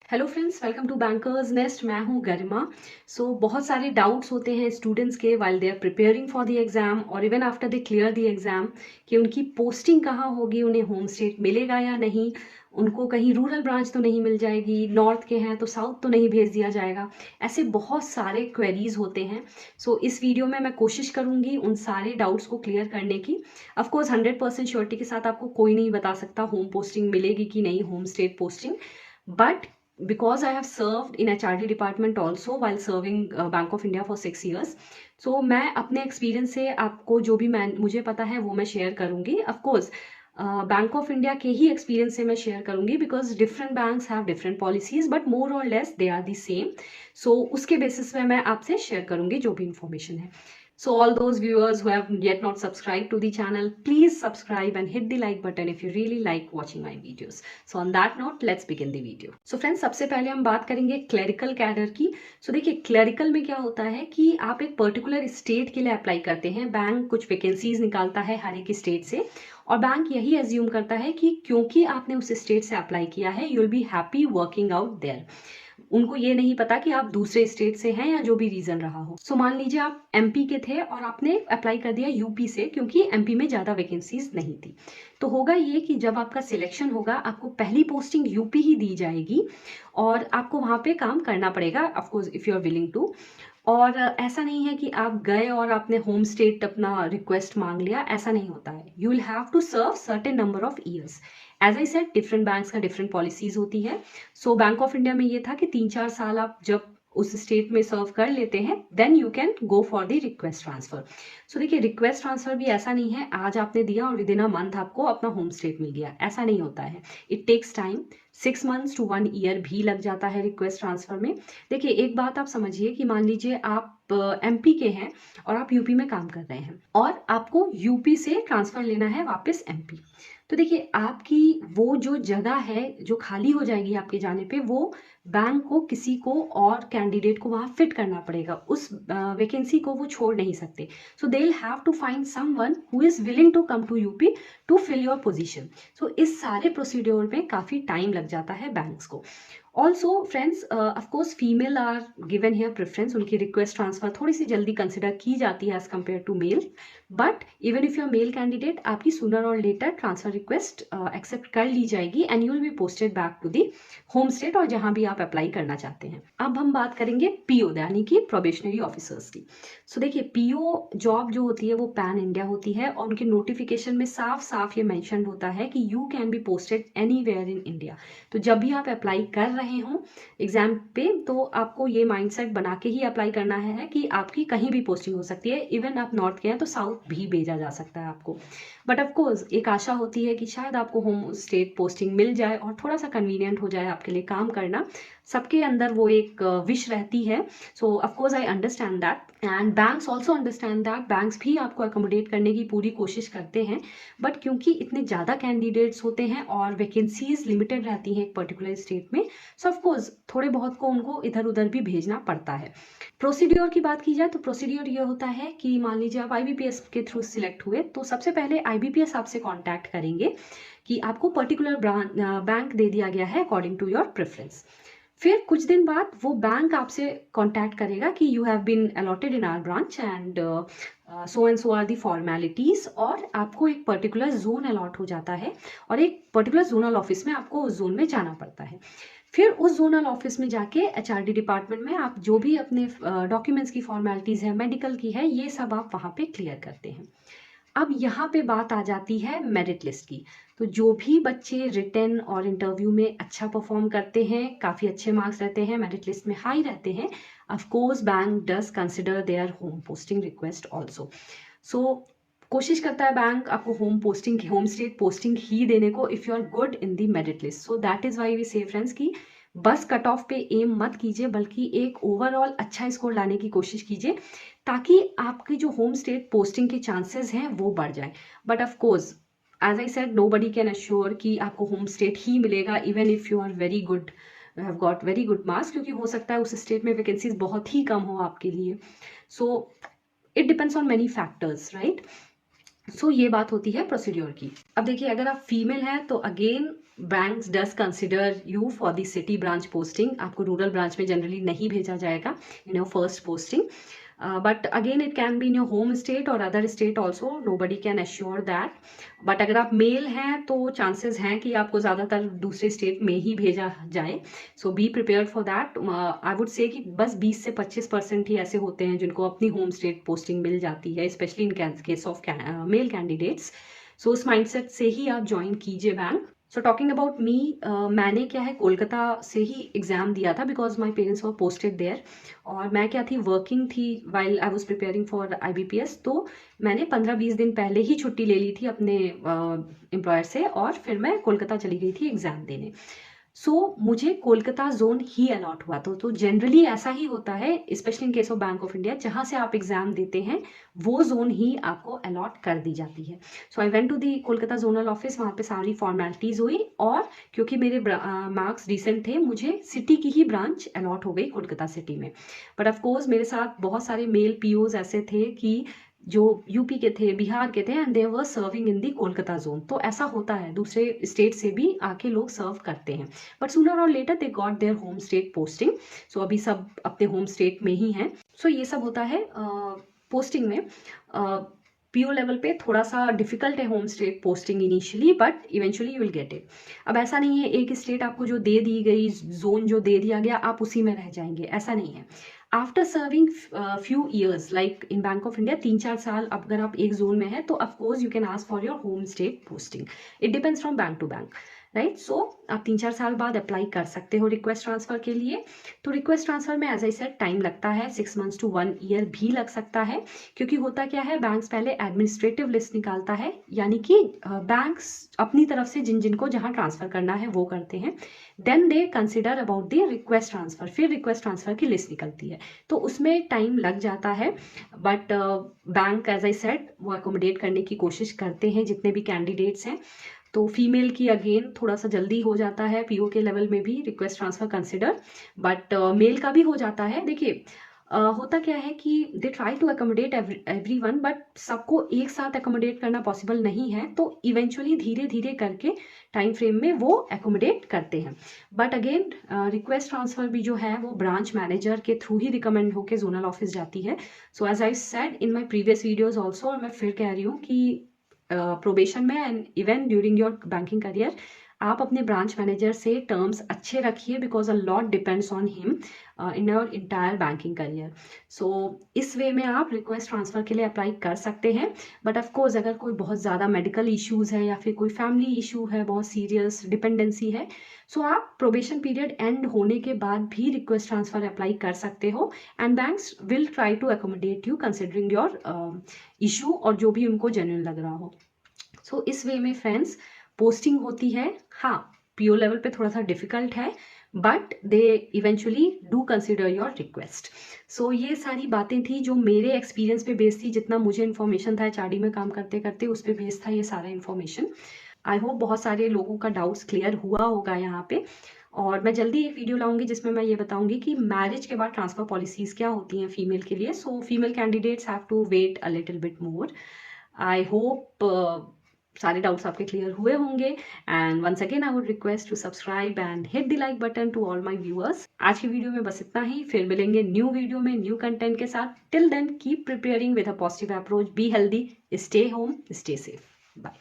Hello friends, welcome to Bankers Nest. मैं हूं गरिमा। बहुत सारे डाउट्स होते हैं स्टूडेंट्स के while they are preparing for the exam और even after they clear the exam कि उनकी पोस्टिंग कहाँ होगी, उन्हें होम स्टेट मिलेगा या नहीं, उनको कहीं रूरल ब्रांच तो नहीं मिल जाएगी, नॉर्थ के हैं तो साउथ तो नहीं भेज दिया जाएगा। ऐसे बहुत सारे क्वेरीज होते हैं। इस वीडियो में मैं कोशिश करूंगी उन सारे डाउट्स को क्लियर करने की। ऑफकोर्स 100% श्योरिटी के साथ आपको कोई नहीं बता सकता होम पोस्टिंग मिलेगी कि नहीं, home state posting. But because I have served in HRD department also while serving Bank of India for 6 years, मैं अपने एक्सपीरियंस से आपको जो भी मुझे पता है वो मैं शेयर करूंगी। Of course Bank of India के ही एक्सपीरियंस से मैं शेयर करूंगी because different banks have different policies but more और less they are the same. उसके बेसिस पे मैं आपसे शेयर करूंगी जो भी इंफॉर्मेशन है। All those viewers who have yet not subscribed to the channel, please subscribe and hit the like button if you really like watching my videos. On that note, let's begin the video. Friends, सबसे पहले हम बात करेंगे clerical cadre की। देखिए, clerical में क्या होता है कि आप एक पर्टिकुलर स्टेट के लिए अप्लाई करते हैं। बैंक कुछ वैकेंसीज निकालता है हर एक स्टेट से और बैंक यही एज्यूम करता है कि क्योंकि आपने उस स्टेट से अप्लाई किया है, you will be happy working out there. उनको ये नहीं पता कि आप दूसरे स्टेट से हैं या जो भी रीजन रहा हो। मान लीजिए आप एमपी के थे और आपने अप्लाई कर दिया यूपी से क्योंकि एमपी में ज्यादा वैकेंसीज नहीं थी। तो होगा ये कि जब आपका सिलेक्शन होगा आपको पहली पोस्टिंग यूपी ही दी जाएगी और आपको वहां पे काम करना पड़ेगा, of course if you are willing to. और ऐसा नहीं है कि आप गए और आपने होम स्टेट अपना रिक्वेस्ट मांग लिया, ऐसा नहीं होता है। You will have to serve certain number of years. As I said, different banks का डिफरेंट पॉलिसीज होती है। बैंक ऑफ इंडिया में ये था कि 3-4 साल आप जब उस स्टेट में सर्व कर लेते हैं then you can go for the request transfer. देखिए, रिक्वेस्ट ट्रांसफर भी ऐसा नहीं है आज आपने दिया और विद इन अ मंथ आपको अपना होम स्टेट मिल गया, ऐसा नहीं होता है। It takes time, 6 months to 1 year भी लग जाता है रिक्वेस्ट ट्रांसफर में। देखिए, एक बात आप समझिए कि मान लीजिए आप एमपी के हैं और आप यूपी में काम कर रहे हैं और आपको यूपी से ट्रांसफर लेना है वापस एमपी। तो देखिए, आपकी वो जो जगह है जो खाली हो जाएगी आपके जाने पे, वो बैंक को किसी को और कैंडिडेट को वहां फिट करना पड़ेगा। उस वैकेंसी को वो छोड़ नहीं सकते। They will have to find someone who is willing to come to UP to fill your position. इस सारे प्रोसीड्योर में काफी टाइम लग जाता है बैंक्स को। Also friends, of course female are given here preference, उनकी रिक्वेस्ट ट्रांसफर थोड़ी सी जल्दी कंसिडर की जाती है as compare to male. But even if you're male candidate, आपकी सूनर और लेटर ट्रांसफर रिक्वेस्ट एक्सेप्ट कर ली जाएगी and you will be posted back to the home state और जहां भी आप अप्लाई करना चाहते हैं। अब हम बात करेंगे पीओ यानी कि प्रोबेशनरी ऑफिसर्स की। देखिए, पीओ जॉब जो होती है वो पैन इंडिया होती है और उनके नोटिफिकेशन में साफ साफ ये मेंशन होता है कि you can be posted anywhere in India. जब भी आप अप्लाई कर रहे हो एग्जाम पे तो आपको ये माइंडसेट बना के ही अप्लाई करना है कि आपकी कहीं भी पोस्टिंग हो सकती है। इवन आप नॉर्थ के हैं तो साउथ भी भेजा जा सकता है आपको। बट ऑफकोर्स एक आशा होती है कि शायद आपको होम स्टेट पोस्टिंग मिल जाए और थोड़ा सा कन्वीनियंट हो जाए आपके लिए काम करना। सबके अंदर वो एक विश रहती है। Of course I understand that and banks also understand that. Banks भी आपको अकोमोडेट करने की पूरी कोशिश करते हैं बट क्योंकि इतने ज़्यादा कैंडिडेट्स होते हैं और वैकेंसीज लिमिटेड रहती हैं एक पर्टिकुलर स्टेट में, ऑफकोर्स थोड़े बहुत को उनको इधर उधर भी भेजना पड़ता है। प्रोसीड्योर की बात की जाए तो प्रोसीड्योर ये होता है कि मान लीजिए आप आईबीपीएस के थ्रू सिलेक्ट हुए तो सबसे पहले आईबीपीएस आपसे कांटेक्ट करेंगे कि आपको पर्टिकुलर बैंक दे दिया गया है अकॉर्डिंग टू योर प्रेफरेंस। फिर कुछ दिन बाद वो बैंक आपसे कांटेक्ट करेगा कि you have been allotted in our branch and so and so are the formalities, और आपको एक पर्टिकुलर जोन अलॉट हो जाता है और एक पर्टिकुलर जोनल ऑफिस में आपको उस जोन में जाना पड़ता है। फिर उस जोनल ऑफिस में जाके एचआरडी डिपार्टमेंट में आप जो भी अपने डॉक्यूमेंट्स की फॉर्मेलिटीज है, मेडिकल की है, ये सब आप वहाँ पे क्लियर करते हैं। अब यहाँ पे बात आ जाती है मेरिट लिस्ट की। जो भी बच्चे रिटन और इंटरव्यू में अच्छा परफॉर्म करते हैं, काफ़ी अच्छे मार्क्स रहते हैं, मेरिट लिस्ट में हाई रहते हैं, of course bank does consider their home posting request also. कोशिश करता है बैंक आपको होम स्टेट पोस्टिंग ही देने को if you are good in the merit list. That is why we say friends कि बस कट ऑफ पे एम मत कीजिए बल्कि एक ओवरऑल अच्छा स्कोर लाने की कोशिश कीजिए ताकि आपकी जो होम स्टेट पोस्टिंग के चांसेस हैं वो बढ़ जाए। But of course as I said, nobody can assure कि आपको होम स्टेट ही मिलेगा even if you are very good, have got very good marks, क्योंकि हो सकता है उस स्टेट में वैकेंसीज बहुत ही कम हो आपके लिए। It depends on many factors, right. So ये बात होती है प्रोसीड्योर की। अब देखिए, अगर आप फीमेल हैं तो again banks does consider you for the city branch posting. आपको रूरल ब्रांच में जनरली नहीं भेजा जाएगा in your first posting, but again it can be in your home state और other state also, nobody can assure that. But अगर आप mail हैं तो चांसेस हैं कि आपको ज़्यादातर दूसरे स्टेट में ही भेजा जाए। So be prepared for that. I would say कि बस 20 से 25% ही ऐसे होते हैं जिनको अपनी होम स्टेट पोस्टिंग मिल जाती है, specially in case of male candidates. So उस माइंडसेट से ही आप ज्वाइन कीजिए bank. So talking about me, मैंने क्या है कोलकाता से ही एग्ज़ाम दिया था because my parents were posted there. और मैं क्या थी, वर्किंग थी while I was preparing for IBPS। तो मैंने 15-20 दिन पहले ही छुट्टी ले ली थी अपने एम्प्लॉयर से और फिर मैं कोलकाता चली गई थी एग्ज़ाम देने। सो मुझे कोलकाता जोन ही अलॉट हुआ। तो जनरली ऐसा ही होता है, specially in case of bank of India, जहाँ से आप एग्जाम देते हैं वो जोन ही आपको अलॉट कर दी जाती है। So I went to the Kolkata zonal office, वहाँ पे सारी फॉर्मेलिटीज़ हुई और क्योंकि मेरे मार्क्स रिसेंट थे, मुझे सिटी की ही ब्रांच अलॉट हो गई कोलकाता सिटी में। बट ऑफकोर्स मेरे साथ बहुत सारे मेल POs ऐसे थे कि जो यूपी के थे, बिहार के थे, and they were serving in the Kolkata zone. तो ऐसा होता है, दूसरे स्टेट से भी आके लोग सर्व करते हैं, बट सूनर और later they got their home state posting. So अभी सब अपने होम स्टेट में ही हैं। सो ये सब होता है पोस्टिंग में। PO लेवल पे थोड़ा सा डिफिकल्ट है home state posting initially, but eventually you will get it. अब ऐसा नहीं है एक स्टेट आपको जो दे दी गई, जोन जो दे दिया गया, आप उसी में रह जाएंगे, ऐसा नहीं है। After serving few years, like in Bank of India 3-4 साल अगर आप एक जोन में है तो of course you can ask for your home state posting. It depends from bank to bank, right. So आप 3-4 साल बाद अप्लाई कर सकते हो रिक्वेस्ट ट्रांसफर के लिए। तो रिक्वेस्ट ट्रांसफर में एज आई सेड टाइम लगता है, 6 मंथ्स टू 1 ईयर भी लग सकता है। क्योंकि होता क्या है, बैंक्स पहले एडमिनिस्ट्रेटिव लिस्ट निकालता है, यानी कि बैंक्स अपनी तरफ से जिन जिनको जहां ट्रांसफर करना है वो करते हैं। Then they consider about the request transfer, फिर रिक्वेस्ट ट्रांसफर की लिस्ट निकलती है, तो उसमें टाइम लग जाता है। But bank as I said वो अकोमोडेट करने की कोशिश करते हैं जितने भी कैंडिडेट्स हैं। तो फीमेल की अगेन थोड़ा सा जल्दी हो जाता है PO के लेवल में भी request transfer consider, but male का भी हो जाता है। देखिए होता क्या है कि they try to accommodate everyone, but सबको एक साथ अकोमोडेट करना पॉसिबल नहीं है, तो इवेंचुअली धीरे धीरे करके टाइम फ्रेम में वो अकोमोडेट करते हैं। बट अगेन रिक्वेस्ट ट्रांसफर भी जो है वो ब्रांच मैनेजर के थ्रू ही रिकमेंड होकर जोनल ऑफिस जाती है। So as I said in my previous videos also, और मैं फिर कह रही हूँ कि प्रोबेशन में and even during your banking career आप अपने ब्रांच मैनेजर से टर्म्स अच्छे रखिए, because a lot depends on him in your entire banking career. So इस वे में आप रिक्वेस्ट ट्रांसफर के लिए अप्लाई कर सकते हैं। बट ऑफकोर्स अगर कोई बहुत ज़्यादा मेडिकल इश्यूज़ है या फिर कोई फैमिली इशू है, बहुत सीरियस डिपेंडेंसी है, सो आप प्रोबेशन पीरियड एंड होने के बाद भी रिक्वेस्ट ट्रांसफर अप्लाई कर सकते हो, and banks will try to accommodate you considering your issue और जो भी उनको जेन्युइन लग रहा हो। सो इस वे में फ्रेंड्स पोस्टिंग होती है। हाँ, PO लेवल पे थोड़ा सा डिफिकल्ट है, but they eventually do consider your request. So ये सारी बातें थी जो मेरे एक्सपीरियंस पे बेस्ड थी, जितना मुझे इन्फॉर्मेशन था HRD में काम करते करते उस पर बेस्ड था ये सारा इन्फॉर्मेशन। आई होप बहुत सारे लोगों का डाउट्स क्लियर हुआ होगा यहाँ पे, और मैं जल्दी एक वीडियो लाऊंगी जिसमें मैं ये बताऊंगी कि मैरिज के बाद ट्रांसफर पॉलिसीज क्या होती हैं फीमेल के लिए। So female candidates have to wait a little bit more. I hope सारे डाउट्स आपके क्लियर हुए होंगे, and once again I would request to subscribe and hit the like button to all my viewers. आज की video में बस इतना ही, फिर मिलेंगे न्यू वीडियो में न्यू कंटेंट के साथ। Till then keep preparing with a positive approach, be healthy, stay home, stay safe, bye.